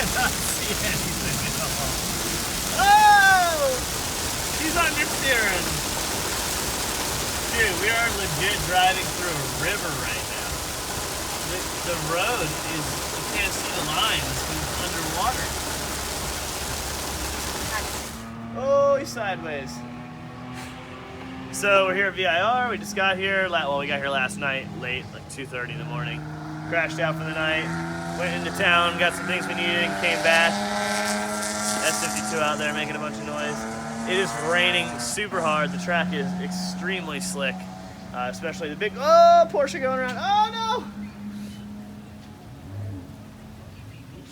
cannot see anything at all. Oh! He's understeering. Dude, we are legit driving through a river right now. The road is, you can't see the lines because it's underwater. Oh, he's sideways. So we're here at VIR. We just got here. Well, we got here last night, late, like 2:30 in the morning. Crashed out for the night. Went into town, got some things we needed, and came back. S52 out there making a bunch of noise. It is raining super hard. The track is extremely slick, especially the big Porsche going around. Oh no!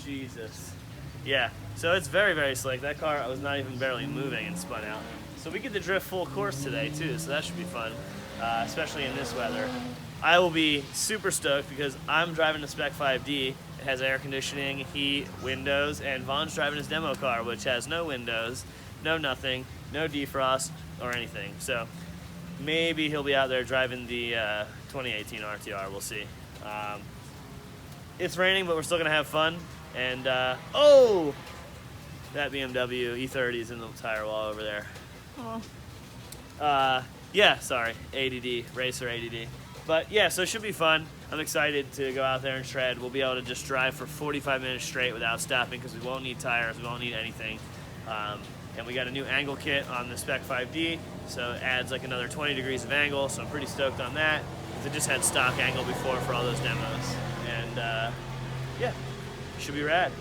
Jesus. Yeah. So it's very, very slick. That car was not even barely moving and spun out. So we get to drift full course today too, so that should be fun, especially in this weather. I will be super stoked because I'm driving the Spec 5D. It has air conditioning, heat, windows, and Vaughn's driving his demo car, which has no windows, no nothing, no defrost or anything. So maybe he'll be out there driving the 2018 RTR, we'll see. It's raining, but we're still gonna have fun. And, oh! That BMW E30 is in the tire wall over there. Yeah, sorry, ADD, racer ADD. But yeah, so it should be fun. I'm excited to go out there and shred. We'll be able to just drive for 45 minutes straight without stopping because we won't need tires, we won't need anything. And we got a new angle kit on the Spec 5D, so it adds like another 20 degrees of angle, so I'm pretty stoked on that. Because it just had stock angle before for all those demos. And yeah, should be rad.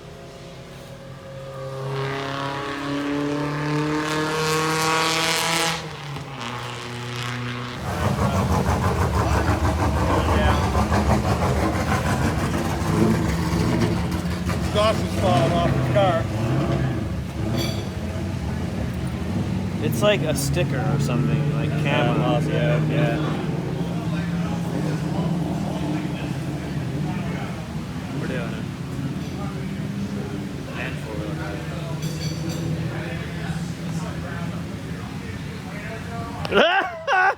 Exhaust falling off his car. It's like a sticker or something, like camo. Yeah. We're doing it. And four-wheel drive.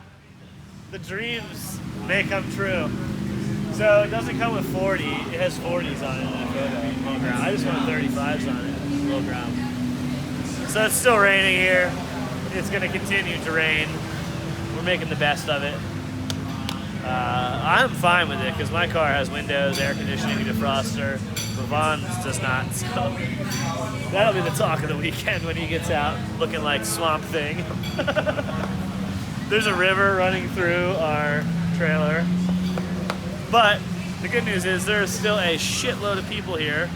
The dreams may come true. So it doesn't come with 40. It has 40s on it in that photo. Low ground. I just want 35s on it. Low ground. So it's still raining here. It's going to continue to rain. We're making the best of it. I'm fine with it because my car has windows, air conditioning, defroster. Vaughn's does not. So that'll be the talk of the weekend when he gets out looking like Swamp Thing. There's a river running through our trailer. But the good news is there's still a shitload of people here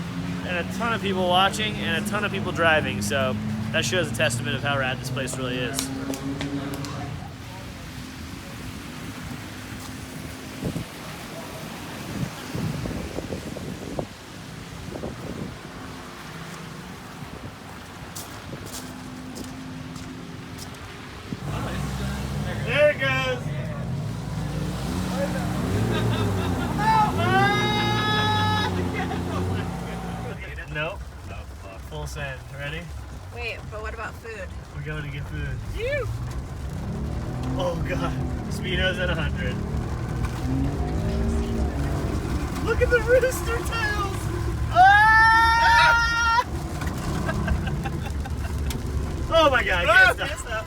and a ton of people watching and a ton of people driving. So that shows a testament of how rad this place really is. There it goes. Nope. Oh, fuck. Full send. Ready? Wait, but what about food? We're going to get food. Phew! Oh god. Speedo's at 100. Look at the rooster tails! Ah! Oh my god, I can't stop.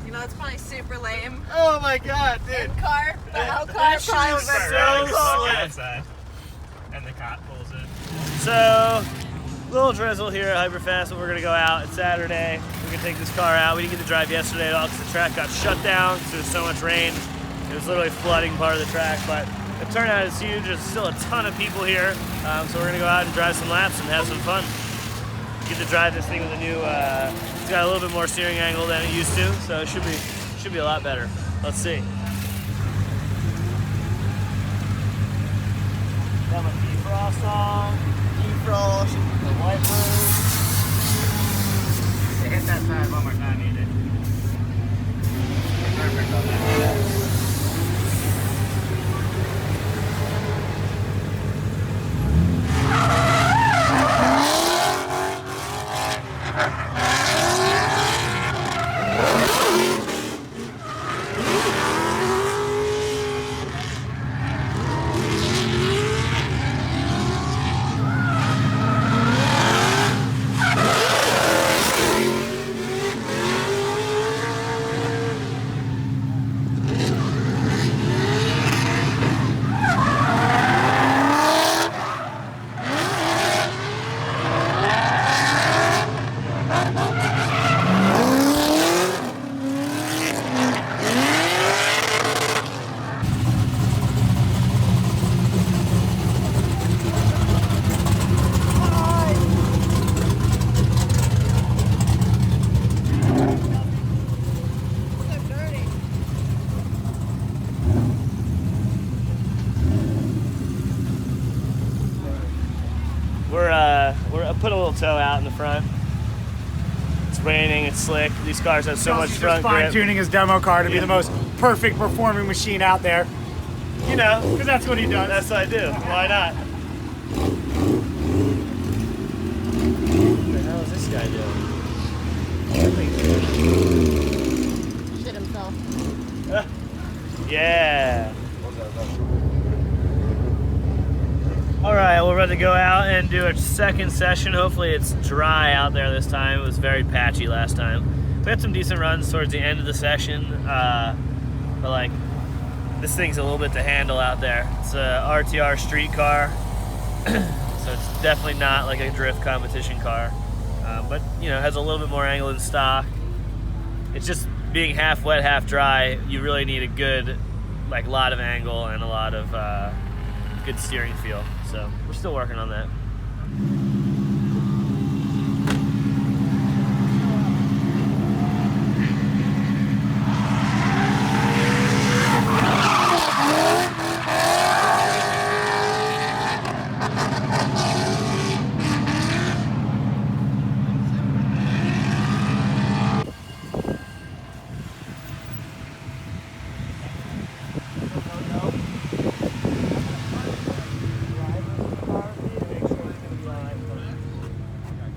You know, it's probably super lame. Oh my god, dude. In car, the whole car That probably shit is would so be slick. And the cot pulls it. So, little drizzle here at Hyperfest, but we're gonna go out. It's Saturday. We're gonna take this car out. We didn't get to drive yesterday at all because the track got shut down because there was so much rain. It was literally flooding part of the track, but the turnout is huge. There's still a ton of people here, so we're gonna go out and drive some laps and have some fun. Get to drive this thing with a new. It's got a little bit more steering angle than it used to, so it should be a lot better. Let's see. Got my defrost on, defrost, the wipers. Hit that side one more time, you did. Perfect on that. we're put a little toe out in the front. It's raining, it's slick. These cars have so much Chelsea's front just fine grip. tuning his demo car to be Yeah. the most perfect performing machine out there. You know, Because that's what he does. that's what I do. Why not? What the hell is this guy doing? Shit himself. Yeah. All right, we're about to go out and do a second session. Hopefully it's dry out there this time. It was very patchy last time. We had some decent runs towards the end of the session, but like this thing's a little bit to handle out there. It's a RTR street car, so it's definitely not like a drift competition car, but you know, it has a little bit more angle than stock. It's just being half wet, half dry. You really need a good, like, lot of angle and a lot of good steering feel. So we're still working on that.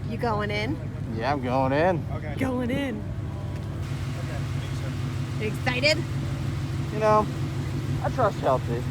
You going in? Yeah, I'm going in. Going in. You excited? You know, I trust Chelsea.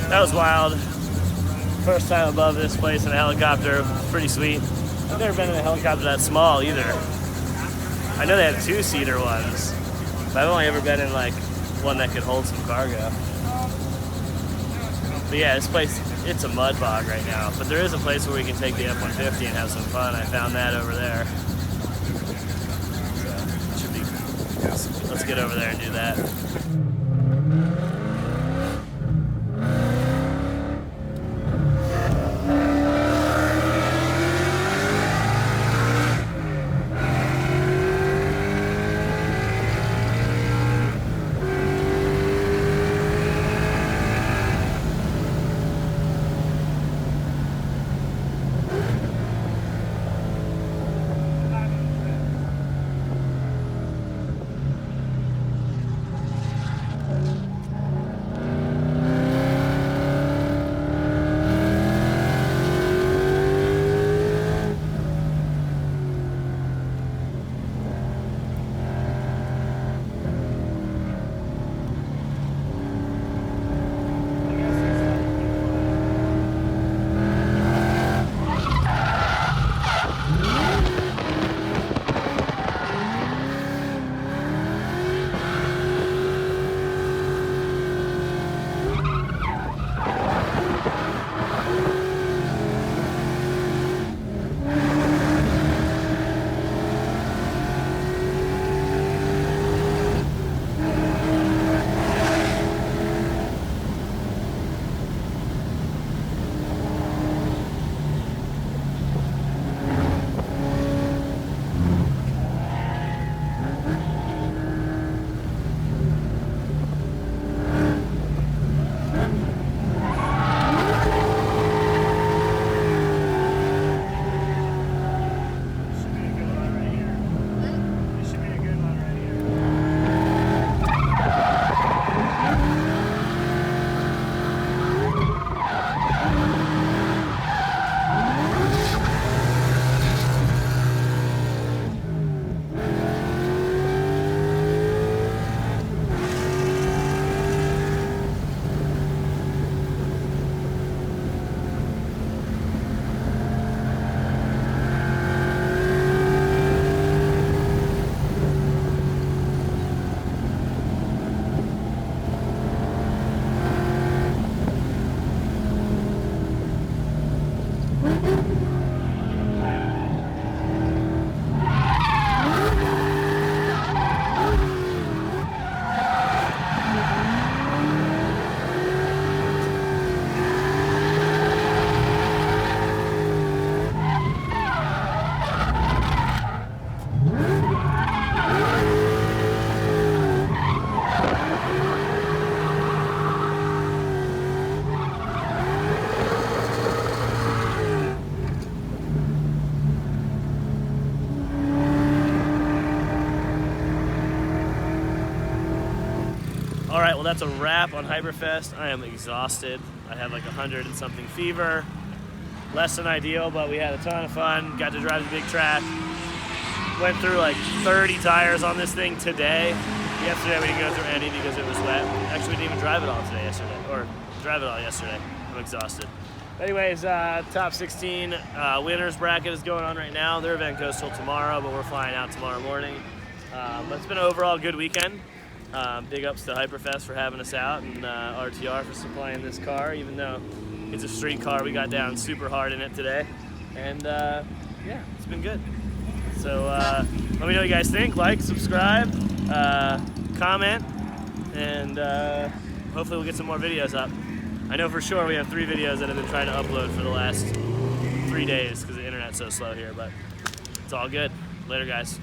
That was wild. First time above this place in a helicopter. Pretty sweet. I've never been in a helicopter that small either. I know they have 2-seater ones, but I've only ever been in like one that could hold some cargo. But yeah, this place, it's a mud bog right now. But there is a place where we can take the F-150 and have some fun. I found that over there. So, should be, let's get over there and do that. All right, well that's a wrap on Hyperfest. I am exhausted. I have like 100 and something fever. Less than ideal, but we had a ton of fun. Got to drive the big track. Went through like 30 tires on this thing today. Yesterday we didn't go through any because it was wet. Actually, we didn't even drive it all yesterday. I'm exhausted. Anyways, top 16 winners bracket is going on right now. Their event goes till tomorrow, but we're flying out tomorrow morning. But it's been an overall good weekend. Big ups to Hyperfest for having us out, and RTR for supplying this car, even though it's a street car. We got down super hard in it today, and yeah, it's been good. So let me know what you guys think. Like, subscribe, comment, and hopefully we'll get some more videos up. I know for sure we have 3 videos that I've been trying to upload for the last 3 days because the internet's so slow here, but it's all good. Later, guys.